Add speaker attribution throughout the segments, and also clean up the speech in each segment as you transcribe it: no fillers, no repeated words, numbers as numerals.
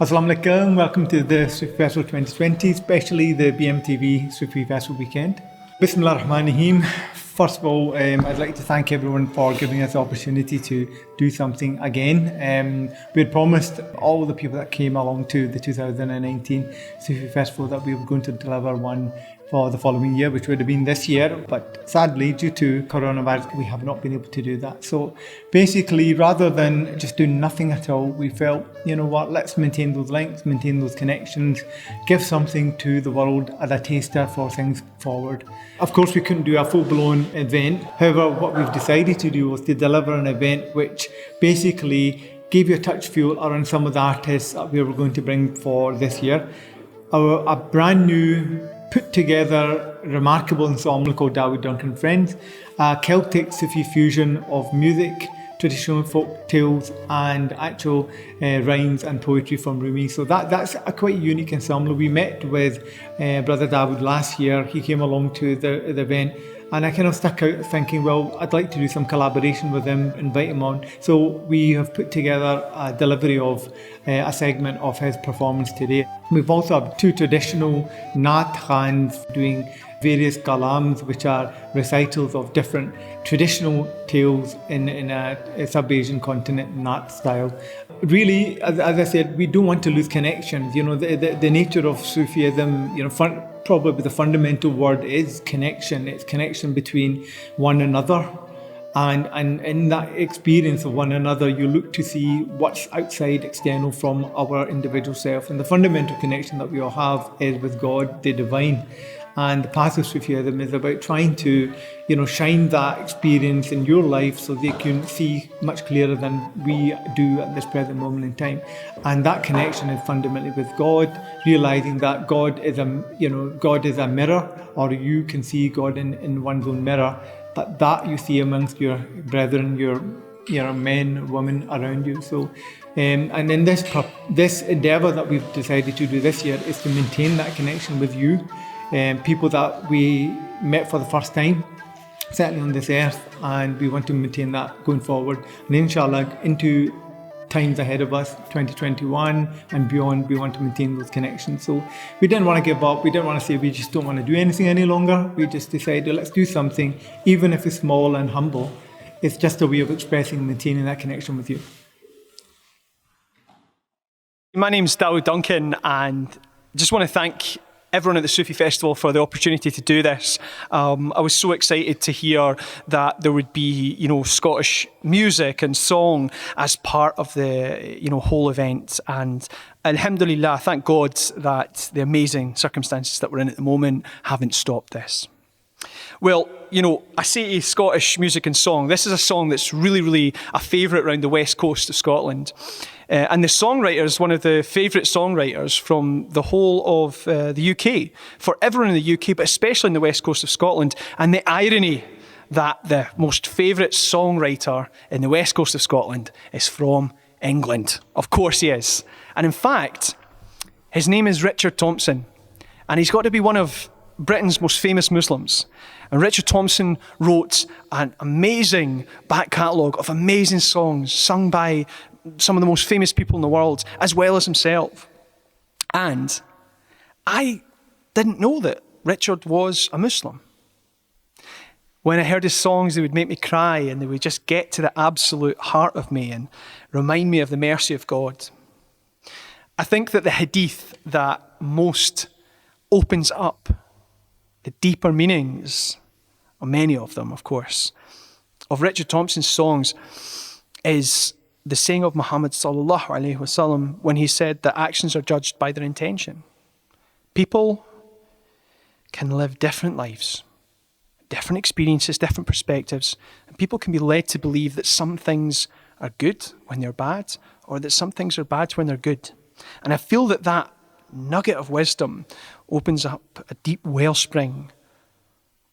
Speaker 1: Assalamu alaikum, welcome to the Sufi Festival 2020, especially the BMTV Sufi Festival Weekend. Bismillah ar-Rahman ar-Rahim. First of all, I'd like to thank everyone for giving us the opportunity to do something again. We had promised all the people that came along to the 2019 Sufi Festival that we were going to deliver one for the following year, which would have been this year, but sadly due to coronavirus we have not been able to do that. So basically, rather than just doing nothing at all, we felt, you know what, let's maintain those links, maintain those connections, give something to the world as a taster for things forward. Of course, we couldn't do a full-blown event. However, what we've decided to do was to deliver an event which basically gave you a touch feel around some of the artists that we were going to bring for this year. A brand new, put together, remarkable ensemble called Dawud Duncan Friends, a Celtic Sufi fusion of music, traditional folk tales and actual rhymes and poetry from Rumi. So that's a quite unique ensemble. We met with Brother Dawud last year. He came along to the event and I kind of stuck out thinking, well, I'd like to do some collaboration with him, invite him on. So we have put together a delivery of a segment of his performance today. We've also had two traditional Naat Khans doing various kalams, which are recitals of different traditional tales in a sub-Asian continent Naat style. Really, as I said, we don't want to lose connections. You know, the nature of Sufism, you know, probably the fundamental word is connection. It's connection between one another. And in that experience of one another, you look to see what's outside, external from our individual self. And the fundamental connection that we all have is with God, the divine. And the path of Sufism is about trying to, you know, shine that experience in your life so they can see much clearer than we do at this present moment in time. And that connection is fundamentally with God, realizing that God is a mirror, or you can see God in one's own mirror, but that you see amongst your brethren, your men, women around you. So, and in this endeavour that we've decided to do this year is to maintain that connection with you. People that we met for the first time, certainly on this earth, and we want to maintain that going forward. And inshallah, into times ahead of us, 2021 and beyond, we want to maintain those connections. So we didn't want to give up. We didn't want to say we just don't want to do anything any longer. We just decided, let's do something, even if it's small and humble. It's just a way of expressing and maintaining that connection with you.
Speaker 2: My name's Dawud Duncan, and I just want to thank everyone at the Sufi Festival for the opportunity to do this. I was so excited to hear that there would be, you know, Scottish music and song as part of the, you know, whole event. And alhamdulillah, thank God that the amazing circumstances that we're in at the moment haven't stopped this. Well, you know, I say Scottish music and song. This is a song that's really, really a favourite around the west coast of Scotland. And the songwriter is one of the favourite songwriters from the whole of the UK, for everyone in the UK, but especially in the west coast of Scotland. And the irony that the most favourite songwriter in the west coast of Scotland is from England. Of course he is. And in fact, his name is Richard Thompson. And he's got to be one of Britain's most famous Muslims. And Richard Thompson wrote an amazing back catalogue of amazing songs sung by some of the most famous people in the world, as well as himself. And I didn't know that Richard was a Muslim. When I heard his songs, they would make me cry, and they would just get to the absolute heart of me and remind me of the mercy of God. I think that the hadith that most opens up the deeper meanings, or many of them, of course, of Richard Thompson's songs is the saying of Muhammad sallallahu alaihi wasallam when he said that actions are judged by their intention. People can live different lives, different experiences, different perspectives, and people can be led to believe that some things are good when they're bad, or that some things are bad when they're good. And I feel that that nugget of wisdom opens up a deep wellspring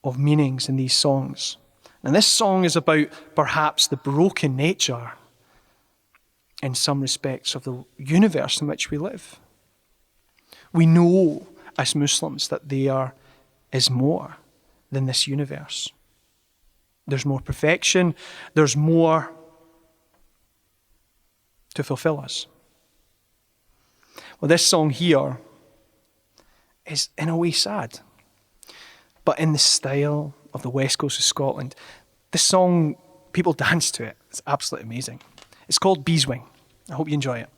Speaker 2: of meanings in these songs. And this song is about perhaps the broken nature in some respects of the universe in which we live. We know as Muslims that there is more than this universe. There's more perfection, there's more to fulfill us. Well, this song here is in a way sad, but in the style of the west coast of Scotland. This song, people dance to it. It's absolutely amazing. It's called Beeswing. I hope you enjoy it.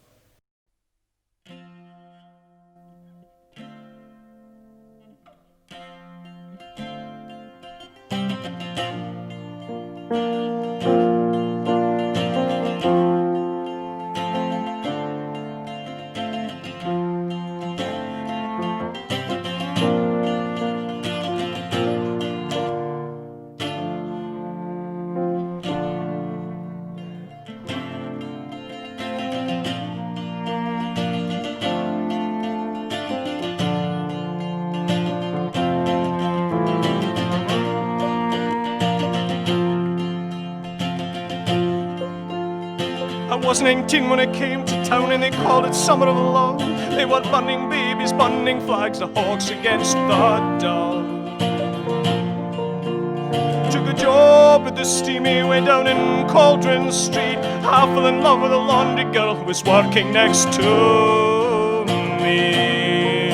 Speaker 2: I was 19 when I came to town and they called it Summer of Love. They were burning babies, burning flags, the hawks against the dove. Took a job at the steamy way down in Cauldron Street. I fell in love with a laundry girl who was working next to me.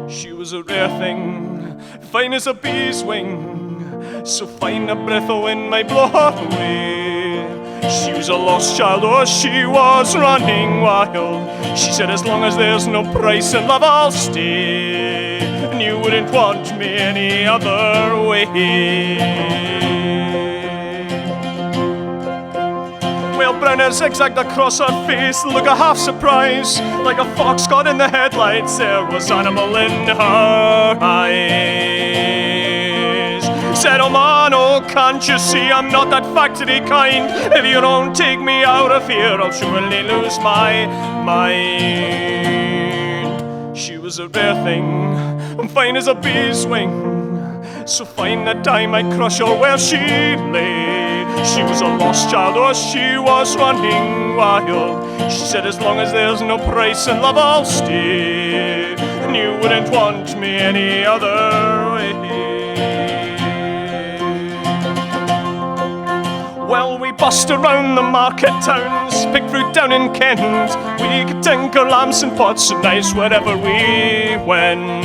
Speaker 2: She was a rare thing, fine as a bee's wing, so fine a breath o' wind might blow her away. She was a lost child, oh, she was running wild. She said, as long as there's no price in love, I'll stay, and you wouldn't want me any other way. Well, brown hair zigzagged across her face, look a half surprise, like a fox caught in the headlights. There was animal in her eyes. Said, oh man, oh, can't you see I'm not that factory kind? If you don't take me out of here, I'll surely lose my mind. She was a rare thing, fine as a bee's wing, so fine that I might crush her where she lay. She was a lost child, oh, she was running wild. She said, as long as there's no price in love, I'll stay, and you wouldn't want me any other way. Well, we bust around the market towns, pick fruit down in Kent. We could tinker lamps and pots and knives wherever we went.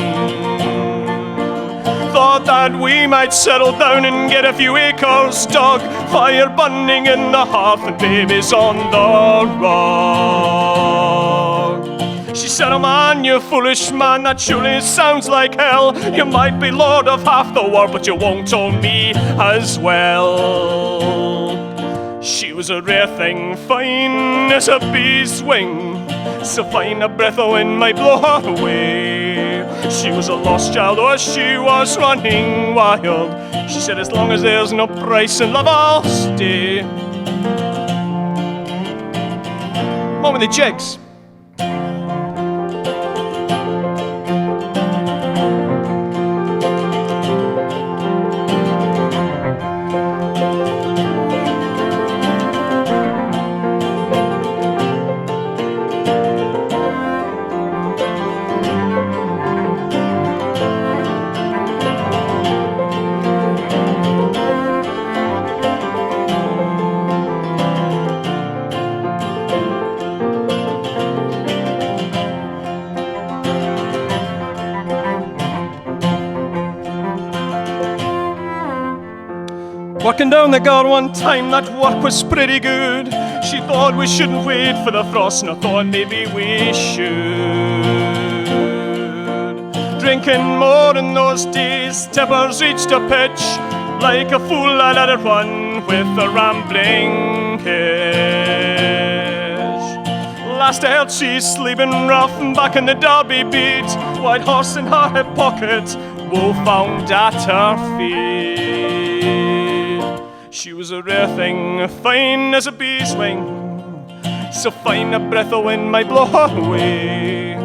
Speaker 2: Thought that we might settle down and get a few acres dug, fire burning in the hearth and babies on the rug. She said, oh man, you foolish man, that surely sounds like hell. You might be lord of half the world, but you won't own me as well. She was a rare thing, fine as a bee's wing, so fine a breath of wind might blow her away. She was a lost child, oh, she was running wild. She said, as long as there's no price in love, I'll stay. Come on with the jigs. Working down the guard one time, that work was pretty good. She thought we shouldn't wait for the frost, and I thought maybe we should. Drinking more in those days, tempers reached a pitch. Like a fool I let it run with a rambling kiss. Last I heard she's sleeping rough back in the Derby beat. White horse in her hip pocket, woe found at her feet. She was a rare thing, fine as a bee's wing, so fine a breath of wind might blow her away.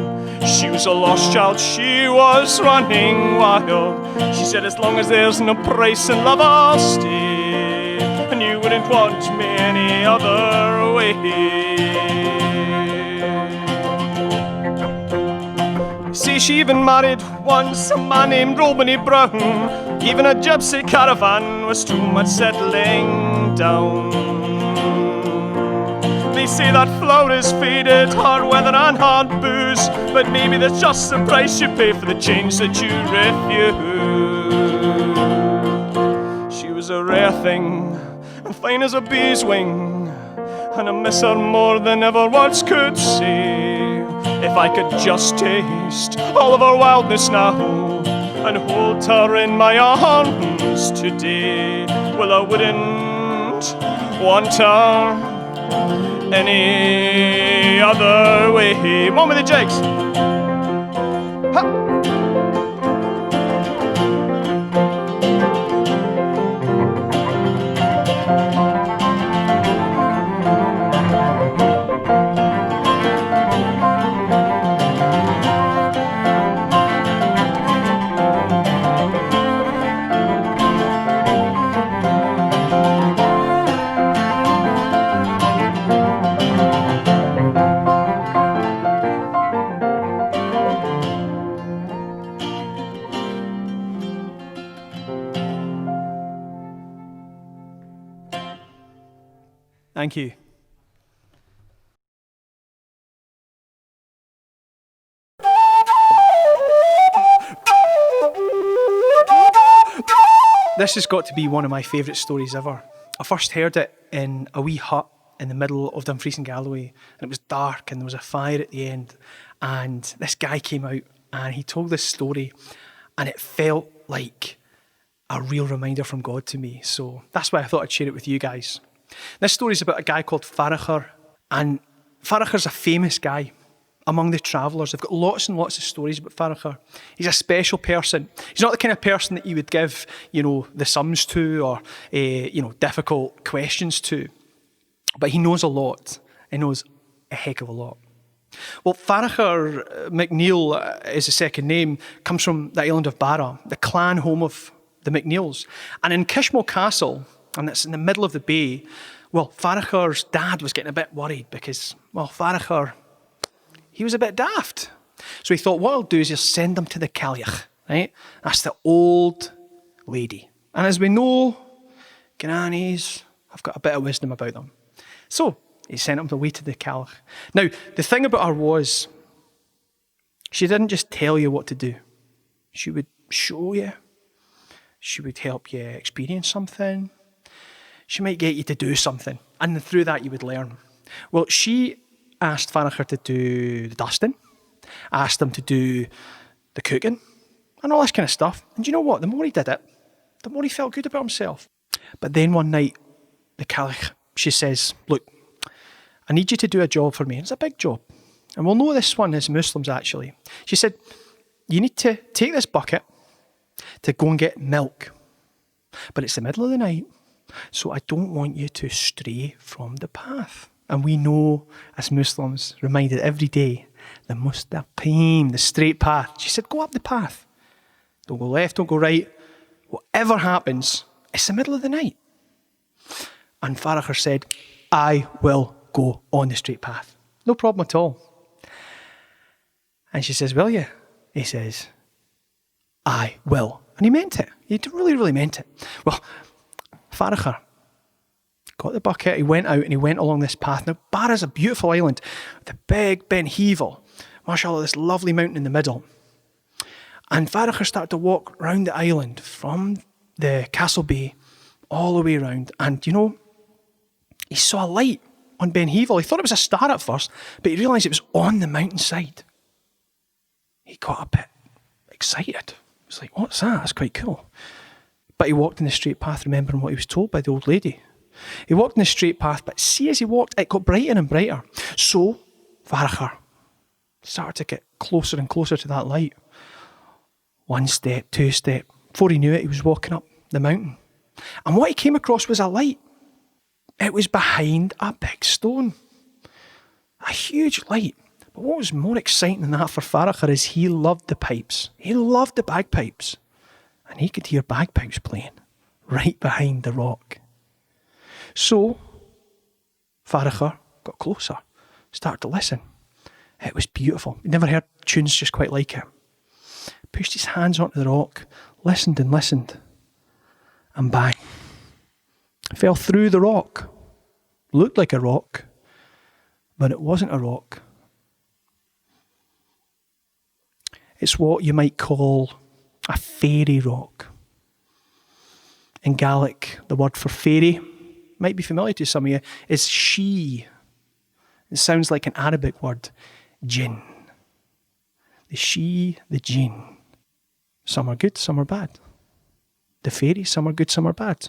Speaker 2: She was a lost child, she was running wild. She said, as long as there's no price in love, I'll stay, and you wouldn't want me any other way. See, she even married once a man named Rumi Brown. Even a gypsy caravan was too much settling down. They say that flower is faded, hard weather and hard booze, but maybe that's just the price you pay for the change that you refuse. She was a rare thing, and fine as a bee's wing, and I miss her more than ever words could say. If I could just taste all of her wildness now, and hold her in my arms today, well, I wouldn't want her any other way. One with the jigs. Ha. Thank you. This has got to be one of my favourite stories ever. I first heard it in a wee hut in the middle of Dumfries and Galloway, and it was dark and there was a fire at the end, and this guy came out and he told this story, and it felt like a real reminder from God to me. So that's why I thought I'd share it with you guys. This story is about a guy called Faragher, and Faragher's a famous guy among the travellers. I've got lots and lots of stories about Faragher. He's a special person. He's not the kind of person that you would give, the sums to or, difficult questions to. But he knows a lot. He knows a heck of a lot. Well, Faragher McNeil is his second name, comes from the island of Barra, the clan home of the McNeils. And in Kishmo Castle, and it's in the middle of the bay, well, Faragher's dad was getting a bit worried because, Faragher, he was a bit daft. So he thought, what I'll do is just send him to the Cailleach, right? That's the old lady. And as we know, grannies have got a bit of wisdom about them. So he sent him away to the Cailleach. Now, the thing about her was, she didn't just tell you what to do. She would show you. She would help you experience something. She might get you to do something. And through that, you would learn. Well, she asked Faragher to do the dusting, asked him to do the cooking, and all this kind of stuff. And you know what? The more he did it, the more he felt good about himself. But then one night, the Cailleach, she says, look, I need you to do a job for me. It's a big job. And we'll know this one as Muslims, actually. She said, you need to take this bucket to go and get milk. But it's the middle of the night, so I don't want you to stray from the path. And we know, as Muslims, reminded every day, the mustaqim, the straight path. She said, go up the path. Don't go left, don't go right. Whatever happens, it's the middle of the night. And Faragher said, I will go on the straight path. No problem at all. And she says, will you? He says, I will. And he meant it. He really, really meant it. Well, Faragher got the bucket, he went out and he went along this path. Now, Barra's a beautiful island, the big Ben Hevel, mashallah, this lovely mountain in the middle. And Faragher started to walk round the island from the Castle Bay all the way around. And, he saw a light on Ben Hevel. He thought it was a star at first, but he realised it was on the mountainside. He got a bit excited. He was like, what's that? That's quite cool. But he walked in the straight path, remembering what he was told by the old lady. He walked in the straight path, but see, as he walked, it got brighter and brighter. So, Faragher started to get closer and closer to that light. 1 step, 2 step. Before he knew it, he was walking up the mountain. And what he came across was a light. It was behind a big stone. A huge light. But what was more exciting than that for Faragher is he loved the pipes. He loved the bagpipes. And he could hear bagpipes playing right behind the rock. So, Faragher got closer, started to listen. It was beautiful. He'd never heard tunes just quite like it. Pushed his hands onto the rock, listened and listened, and bang. Fell through the rock. Looked like a rock, but it wasn't a rock. It's what you might call a fairy rock. In Gaelic, the word for fairy might be familiar to some of you, is she. It sounds like an Arabic word, jinn. The she, the jinn. Some are good, some are bad. The fairy, some are good, some are bad.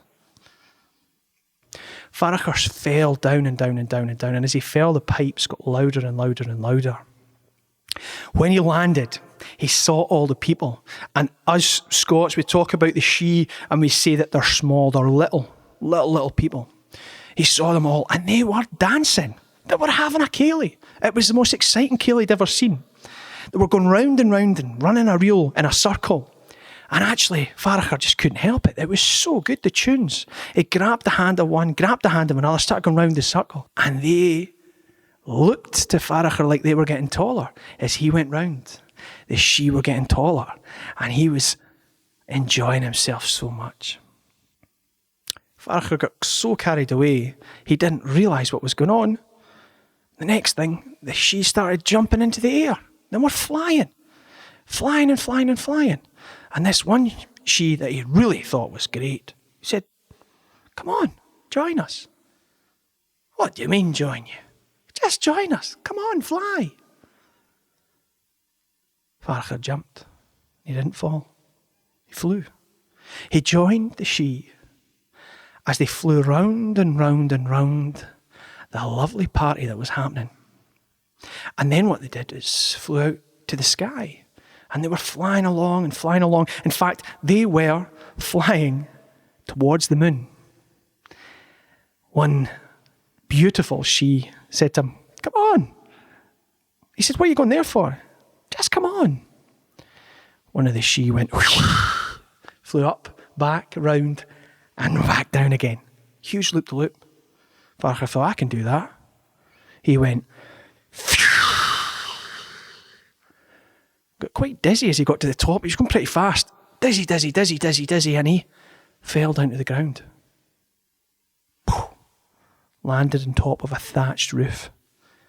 Speaker 2: Farachar fell down and down and down and down, and as he fell, the pipes got louder and louder and louder. When he landed, he saw all the people. And us Scots, we talk about the she, and we say that they're small, they're little people. He saw them all, and they were dancing. They were having a ceilidh. It was the most exciting ceilidh he'd ever seen. They were going round and round and running a reel in a circle. And actually, Farachar just couldn't help it. It was so good, the tunes. He grabbed the hand of one, grabbed the hand of another, started going round the circle. And they looked to Farachar like they were getting taller as he went round. The she were getting taller. And he was enjoying himself so much. Farachar got so carried away, he didn't realise what was going on. The next thing, the she started jumping into the air. They were flying and flying and flying. And this one she that he really thought was great, he said, "Come on, join us." "What do you mean join you? Just join us. Come on, fly." Farachar jumped. He didn't fall. He flew. He joined the she as they flew round and round and round the lovely party that was happening. And then what they did is flew out to the sky. And they were flying along and flying along. In fact, they were flying towards the moon. One beautiful she said to him, "Come on." He said, "What are you going there for?" "Just come on." One of the she went, flew up, back, round, and back down again. Huge loop-to-loop. Farachar thought, "I can do that." He went, got quite dizzy as he got to the top. He was going pretty fast. Dizzy, and he fell down to the ground. Landed on top of a thatched roof.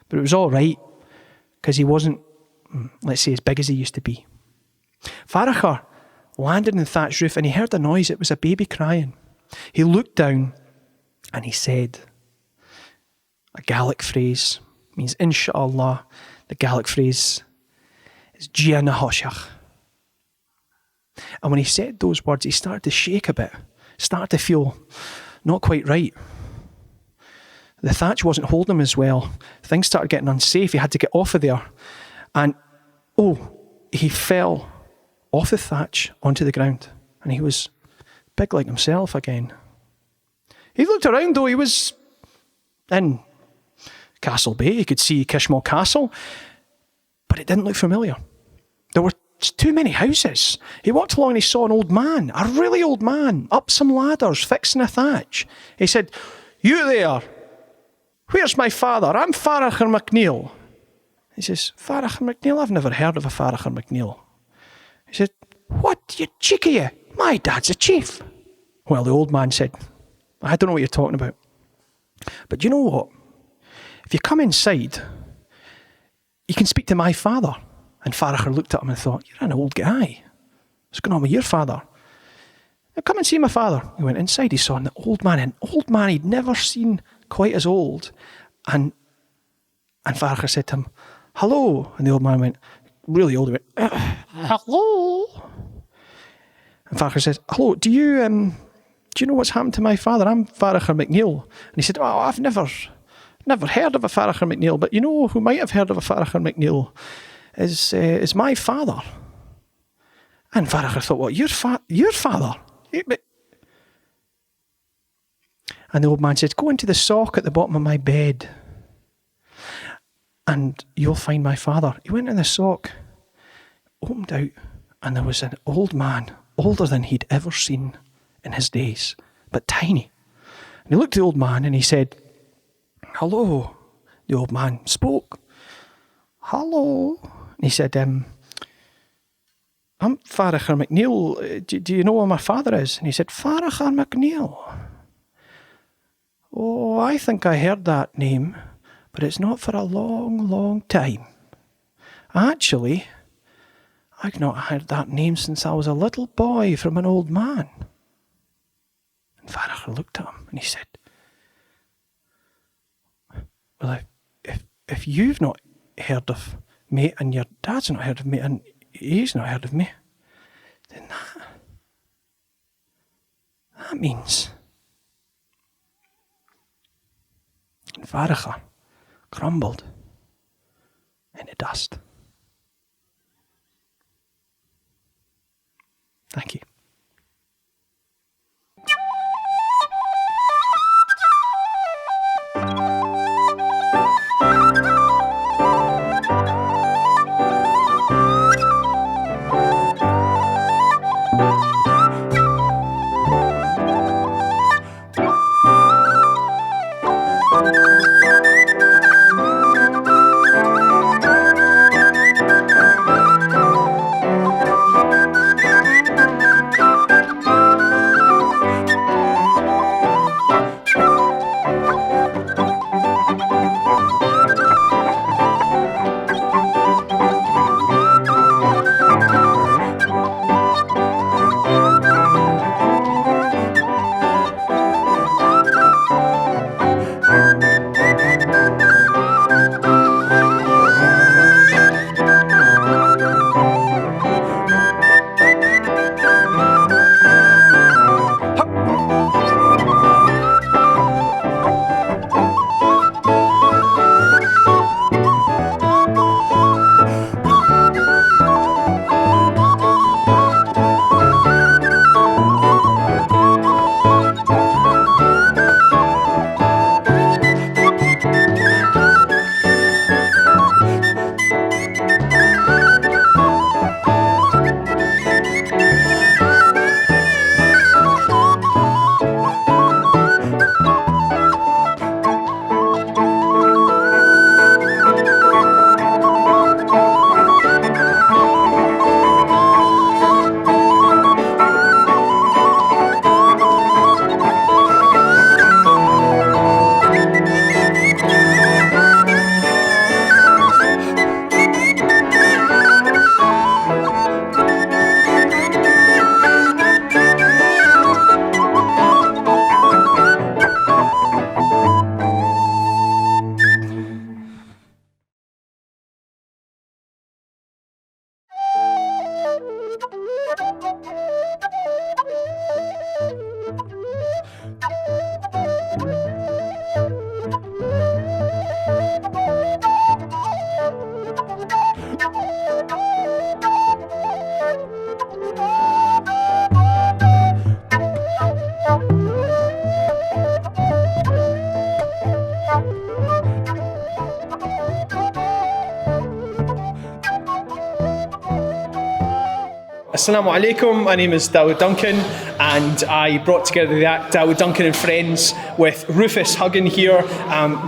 Speaker 2: But it was all right, because he wasn't, let's say, as big as he used to be. Farachar landed on the thatched roof and he heard a noise. It was a baby crying. He looked down and he said, a Gaelic phrase, means inshallah. The Gaelic phrase is Gia na hoshach. And when he said those words, he started to shake a bit, started to feel not quite right. The thatch wasn't holding him as well. Things started getting unsafe. He had to get off of there. And, he fell off the thatch onto the ground. And he was big like himself again. He looked around, though. He was in Castle Bay. He could see Kishmal Castle. But it didn't look familiar. There were too many houses. He walked along and he saw an old man, a really old man, up some ladders, fixing a thatch. He said, "You there, where's my father? I'm Farachar MacNeil." He says, "Farachar MacNeil? I've never heard of a Farachar MacNeil." He said, "What, you cheeky you? My dad's a chief." Well, the old man said, "I don't know what you're talking about. But you know what? If you come inside, you can speak to my father." And Farachar looked at him and thought, "You're an old guy. What's going on with your father?" "Now come and see my father." He went inside. He saw an old man he'd never seen quite as old. And Farachar said to him, "Hello." And the old man went, really old, he went, "Hello." And Farachar says, "Hello, do you know what's happened to my father? I'm Farachar MacNeil." And he said, "Oh, I've never heard of a Farachar MacNeil, but you know who might have heard of a Farachar MacNeil is my father." And Farachar thought, "What, your father?" And the old man said, "Go into the sock at the bottom of my bed and you'll find my father." He went in the sock, opened out, and there was an old man, older than he'd ever seen in his days, but tiny. And he looked at the old man and he said, "Hello." The old man spoke. "Hello." And he said, "I'm Farachar MacNeil. Do you know where my father is?" And he said, "Farachar MacNeil. Oh, I think I heard that name, but it's not for a long, long time. Actually, I've not heard that name since I was a little boy from an old man. And Faragher looked at him and he said, well, if you've not heard of me and your dad's not heard of me and he's not heard of me, then that means... And Faragher crumbled into dust. Thank you. Assalamu alaikum, my name is Dawud Duncan and I brought together the act Dawud Duncan and Friends with Rufus Huggin here.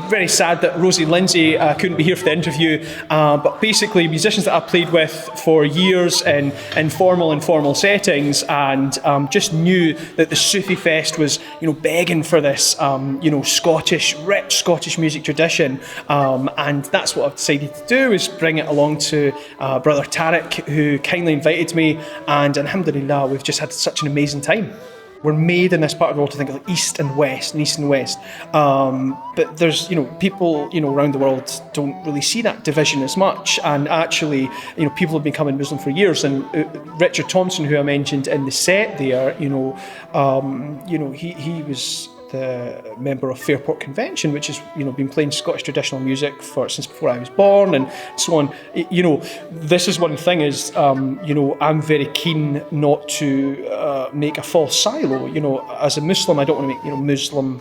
Speaker 2: Very sad that Rosie and Lindsay couldn't be here for the interview, but basically musicians that I've played with for years in informal and formal settings, and just knew that the Sufi Fest was, begging for this, rich Scottish music tradition, and that's what I've decided to do, is bring it along to brother Tariq, who kindly invited me, and alhamdulillah, we've just had such an amazing time. We're made in this part of the world to think of like east and west, but there's, people, around the world don't really see that division as much, and actually, people have been becoming Muslim for years, and Richard Thompson, who I mentioned in the set there, he was the member of Fairport Convention, which has been playing Scottish traditional music since before I was born, and so on. This is one thing is I'm very keen not to make a false silo. As a Muslim, I don't want to make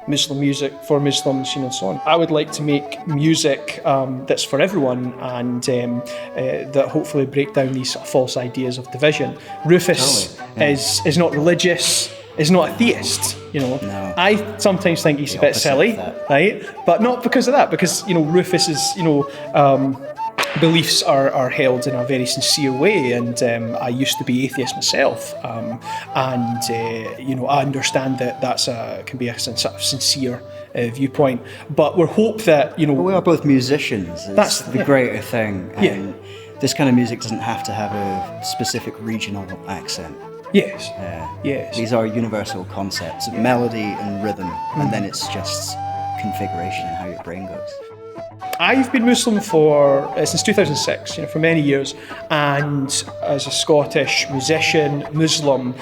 Speaker 2: Muslim music for Muslims, and so on. I would like to make music that's for everyone, and that hopefully break down these sort of false ideas of division. Rufus is not religious, is not a theist.
Speaker 3: No.
Speaker 2: I sometimes think he's a bit silly, right? But not because of that, because Rufus is beliefs are held in a very sincere way, and I used to be atheist myself, and I understand that can be a sort of sincere viewpoint. But we're hope that
Speaker 3: we are both musicians. That's the greater thing. And this kind of music doesn't have to have a specific regional accent.
Speaker 2: Yes. Yes.
Speaker 3: These are universal concepts of melody and rhythm, and then it's just configuration and how your brain goes.
Speaker 2: I've been Muslim for since 2006, for many years, and as a Scottish musician, Muslim,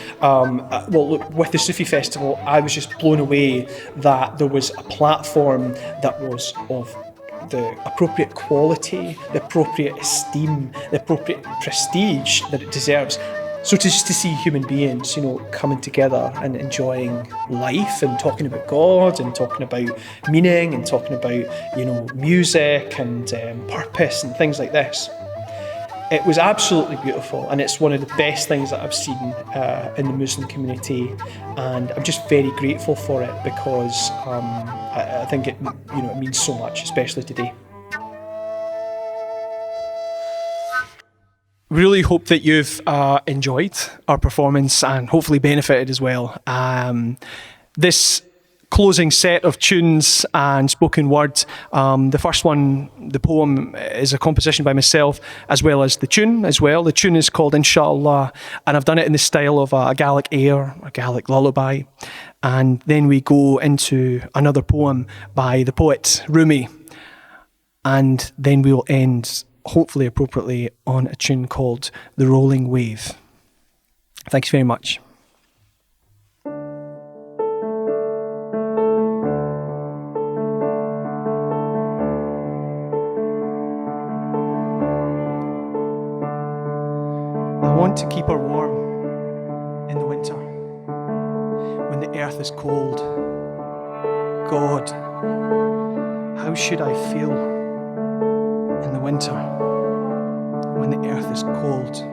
Speaker 2: with the Sufi Festival, I was just blown away that there was a platform that was of the appropriate quality, the appropriate esteem, the appropriate prestige that it deserves. So just to see human beings, coming together and enjoying life and talking about God and talking about meaning and talking about, music and purpose and things like this. It was absolutely beautiful, and it's one of the best things that I've seen in the Muslim community, and I'm just very grateful for it because I think it means so much, especially today. Really hope that you've enjoyed our performance and hopefully benefited as well. This closing set of tunes and spoken word, the first one, the poem, is a composition by myself as well as the tune as well. The tune is called Inshallah, and I've done it in the style of a Gaelic air, a Gaelic lullaby. And then we go into another poem by the poet Rumi, and then we will end hopefully appropriately on a tune called The Rolling Wave. Thanks very much. I want to keep her warm in the winter when the earth is cold. God, how should I feel in the winter when the earth is cold?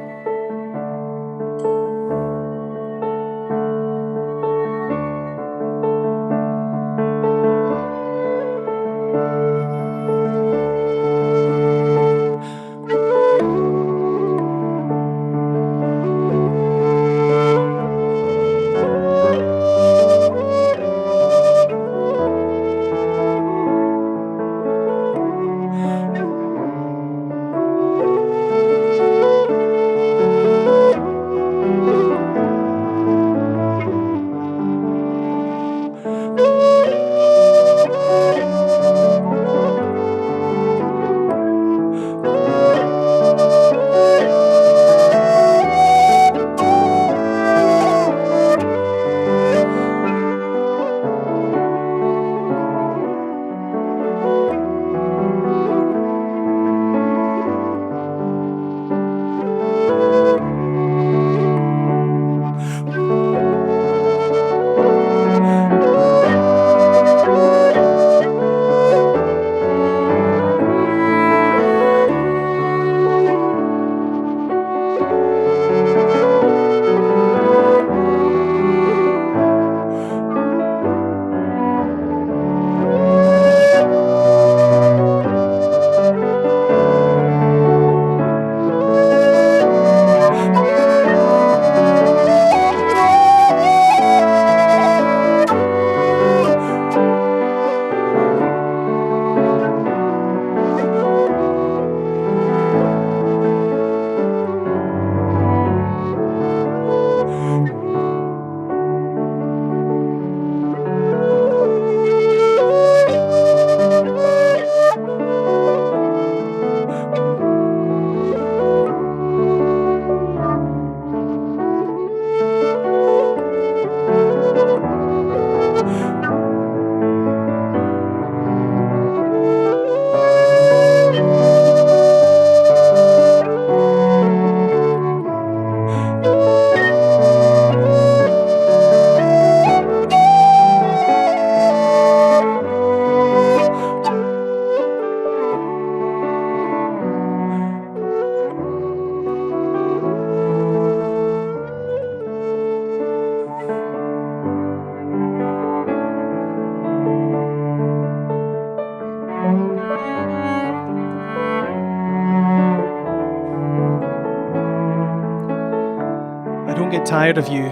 Speaker 2: don't get tired of you.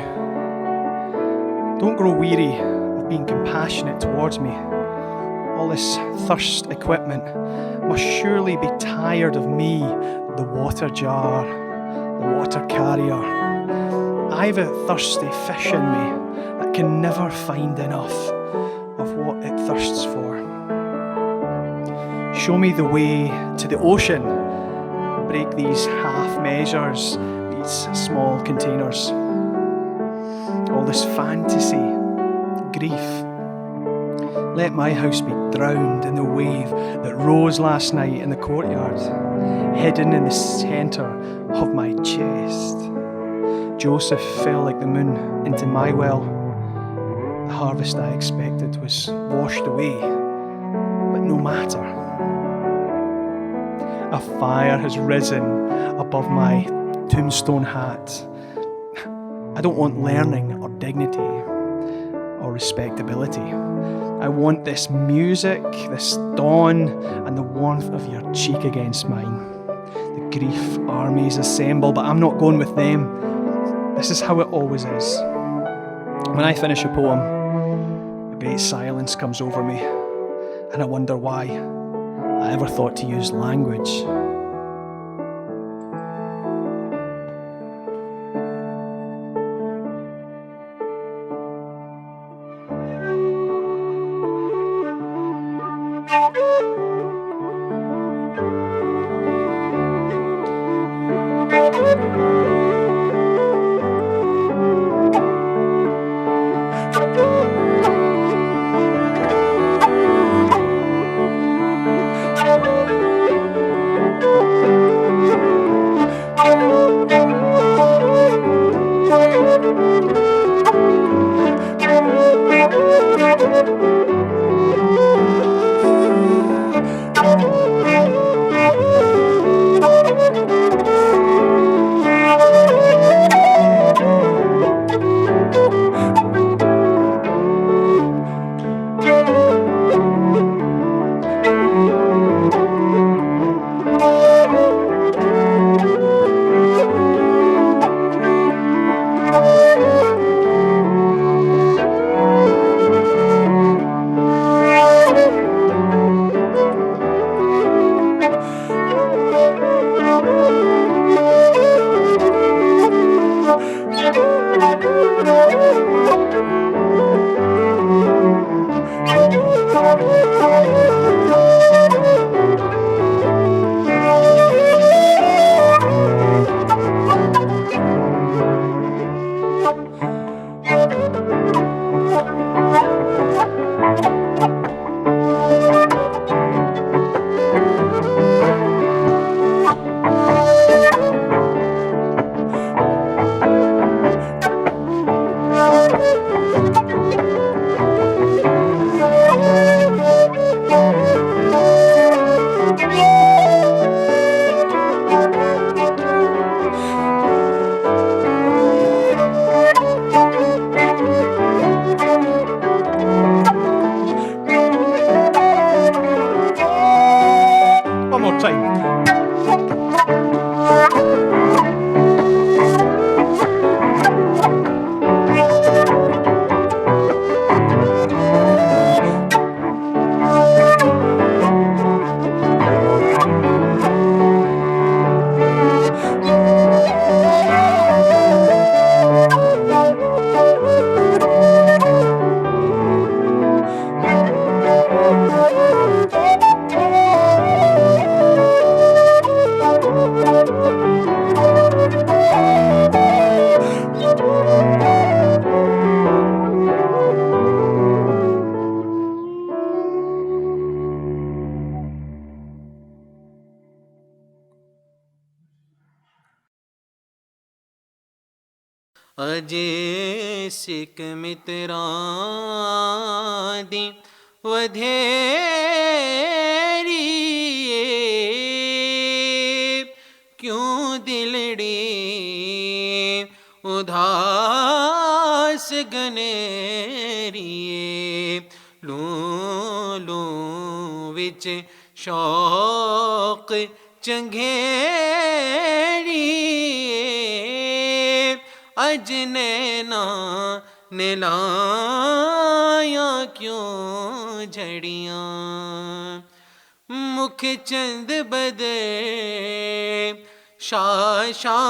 Speaker 2: Don't grow weary of being compassionate towards me. All this thirst equipment must surely be tired of me, the water jar, the water carrier. I've a thirsty fish in me that can never find enough of what it thirsts for. Show me the way to the ocean. Break these half measures, these small containers. All this fantasy, grief. Let my house be drowned in the wave that rose last night in the courtyard, hidden in the centre of my chest. Joseph fell like the moon into my well. The harvest I expected was washed away, but no matter. A fire has risen above my tombstone hat. I don't want learning or dignity or respectability. I want this music, this dawn, and the warmth of your cheek against mine. The grief armies assemble, but I'm not going with them. This is how it always is. When I finish a poem, a great silence comes over me, and I wonder why I ever thought to use language.
Speaker 4: ਅਜੇ ਸਿੱਖ ਮਿੱਤਰਾਂ ਦੀ ਵਧੇਰੀ ਕਿਉਂ ਦਿਲੜੀ ਉਦਾਸ ਗਨੇਰੀਏ ਲੂ ਲੂ ਵਿੱਚ ਸ਼ੌਕ ਚੰਗੇਰੀ اجنینا نے لایا کیوں جھڑیاں مکھ چند بدے شاشانیے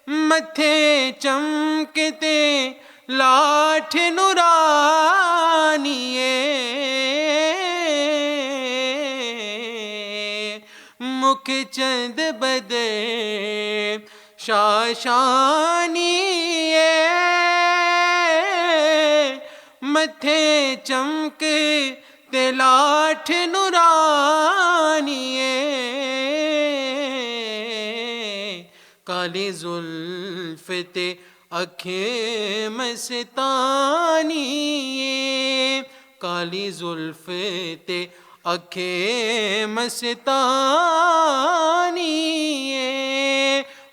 Speaker 4: متھے چمکتے لاٹھ نورانیے مکھ چند بدے شاشانیے متھے چمکتے لاٹھ نورانیے کالی زلف تے اکھیں مستانی کالی زلف تے اکھیں مستانی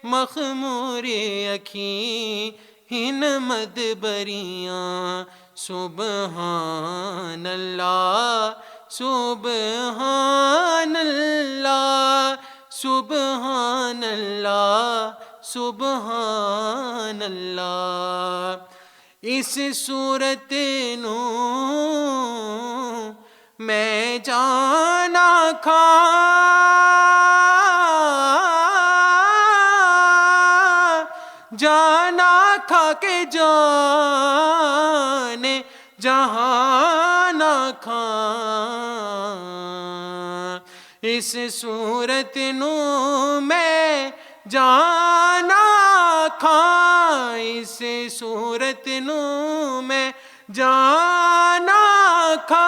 Speaker 4: مخموری اکھیں ہن مدبریاں سبحان اللہ سبحان اللہ سبحان اللہ سبحان اللہ اس صورت نو میں جانا کھا کے جانے جہان کھاں اس صورت نو میں جانا کھاں اس صورت نو میں جانا کھا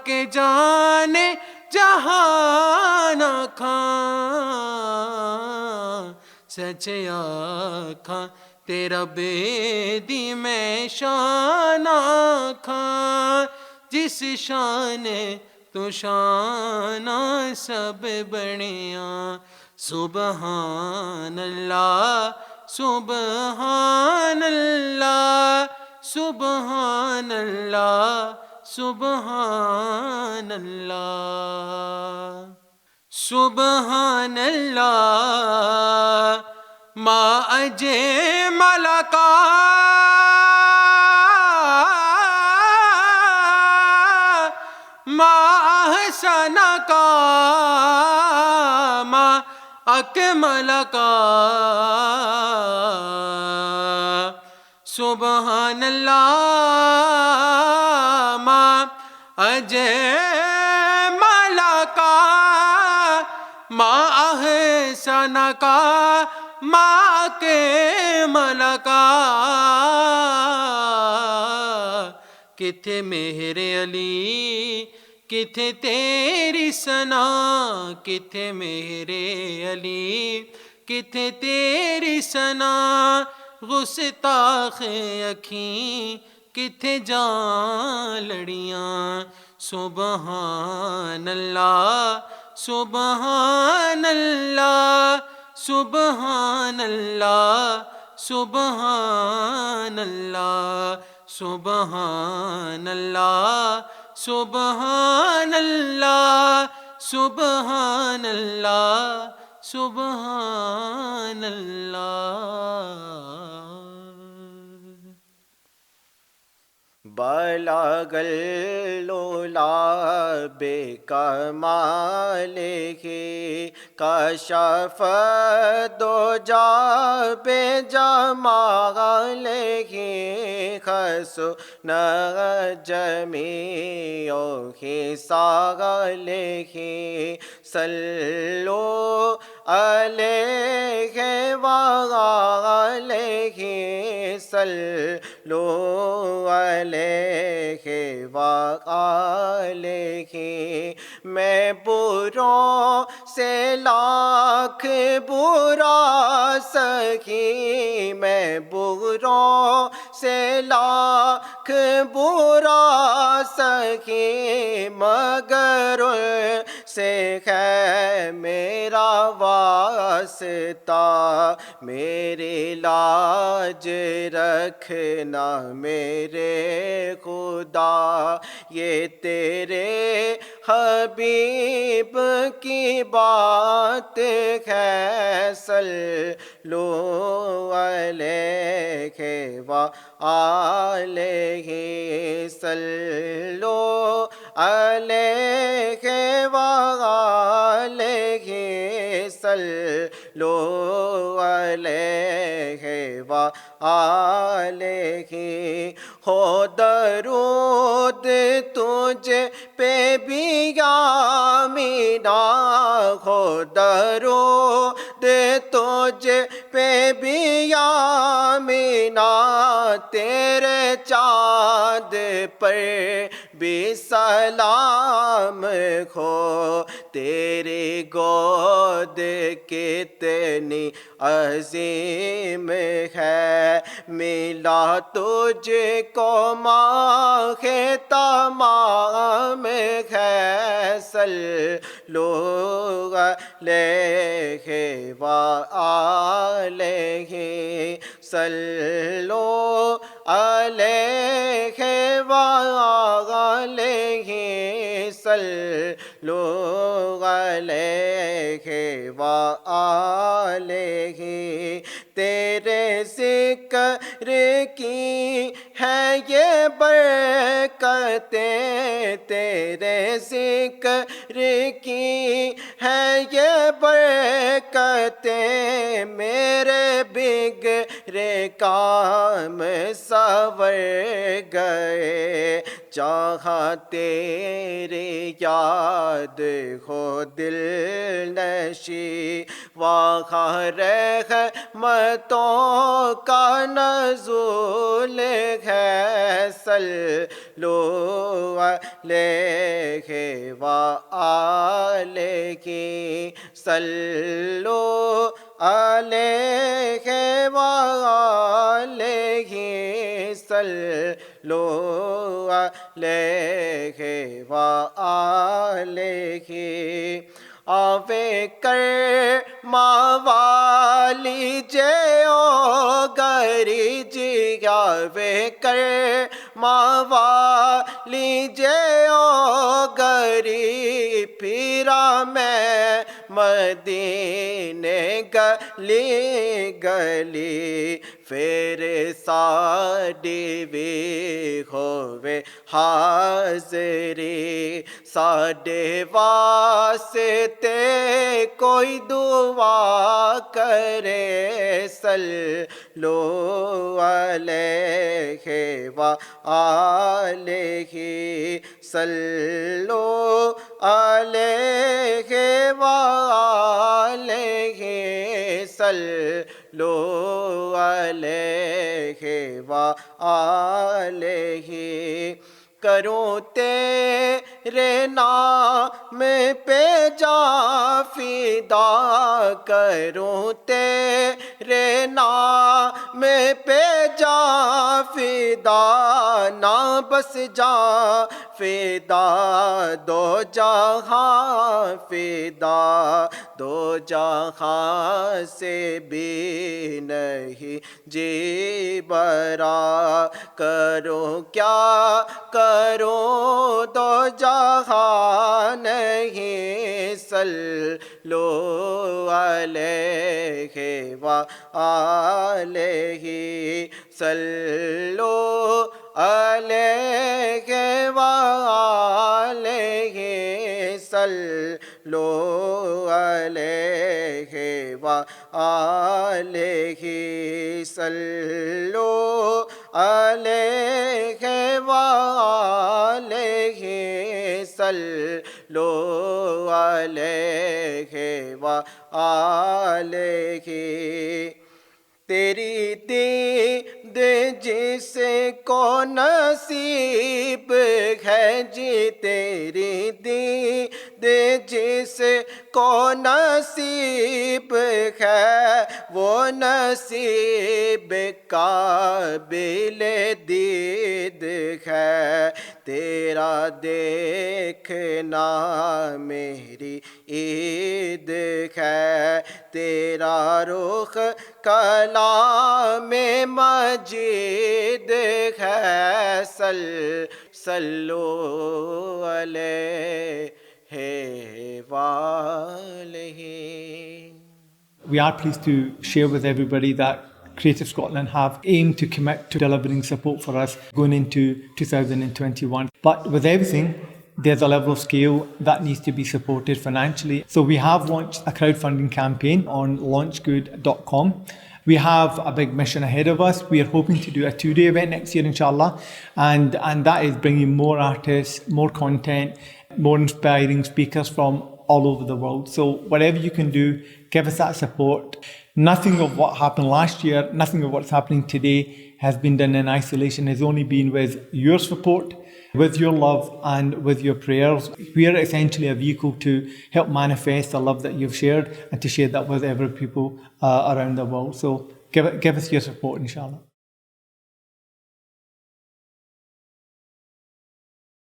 Speaker 4: کے جانے جہان کھاں سچ آکھاں تیرا بیدی میں شان آکھاں جس شان تو شان سب بڑیاں سبحان اللہ سبحان اللہ سبحان اللہ سبحان اللہ سبحان اللہ ما اجمل کا ما احسن کا ما اکمل کا سبحان اللہ ما اجمل کا ما احسن کا ما اکمل کا کتھے میرے علی کتھے تیری ثنا کتھے میرے علی کتھے تیری ثنا گستاخ اکھیں کتھے جان لڑیاں سبحان اللہ سبحان اللہ سبحان اللہ سبحان اللہ سبحان اللہ سبحان اللہ سبحان اللہ سبحان اللہ
Speaker 5: بلغ العلا بکمالہ کشف الدجی بجمالہ حسن جمیع خصالہ صلوا علیہ وآلہ صلوا علیہ وآلہ میں بروں سے لاکھ برا سکی میں بروں سے لاکھ برا سکی مگر سے ہے میرا واسطہ میری لاج رکھنا میرے خدا یہ تیرے حبیب کی بات ہے صلو علیہ وآلہ صلو علیہ وآلہ صلو علیہ وآلہ ہو درود تجھ پہ بھی یا مینا ہو درود تجھ پہ بھی یا مینا تیرے چاند پر بھی سلام ہو تیری گود کتنی عظیم ہے ملا تجھ کو ماہ تمام ہے صلو علیہ وآلہ صلو علیہ وآلہ صلو علیہ وآلہ تیرے ذکر کی ہے یہ برکتیں تیرے ذکر کی ہے یہ برکتیں میرے بگڑے کام سنور گئے جہاں تیری یاد ہو دل نشی وہاں رحمتوں کا نزول ہے صلو علیہ وآلہ صلو علیہ وآلہ صلو علیہ وآلہ آوے کر موالی جے او گری جی آوے کر موالی جے او گری پھرا میں مدینے گلی گلی پھر ساڈی بھی ہووے حاضری ساڈے واسطے کوئی دعا کرے صلو علیہ وآلہ صلو علیہ وآلہ صلو علیہ وآلہ کروں تیرے نام پہ جا فدا کروں تیرے نام پہ جا فدا نہ بس جا فدا دو جہاں فدا دو جہاں سے بھی نہیں جی برا کروں کیا کروں دو جہاں نہیں صلو علیہ وآلہ صلو علیہ وآلہ صلو علیہ وآلہ صلو علیہ وآلہ صلو علیہ وآلہ تیری دید جس کو نصیب ہے جی تیری دید جس کو نصیب ہے وہ نصیب قابل دید ہے तेरा देखना मेरी ईद है, तेरा रुख कलाम मजीद है, सल्लो अलैहि वालैहि।
Speaker 1: We are pleased to share with everybody that Creative Scotland have aimed to commit to delivering support for us going into 2021. But with everything, there's a level of scale that needs to be supported financially. So we have launched a crowdfunding campaign on launchgood.com. We have a big mission ahead of us. We are hoping to do a 2-day event next year, inshallah. And that is bringing more artists, more content, more inspiring speakers from all over the world. So whatever you can do, give us that support. Nothing of what happened last year, nothing of what's happening today has been done in isolation. It's only been with your support, with your love and with your prayers. We are essentially a vehicle to help manifest the love that you've shared and to share that with other people around the world. So give us your support, inshallah.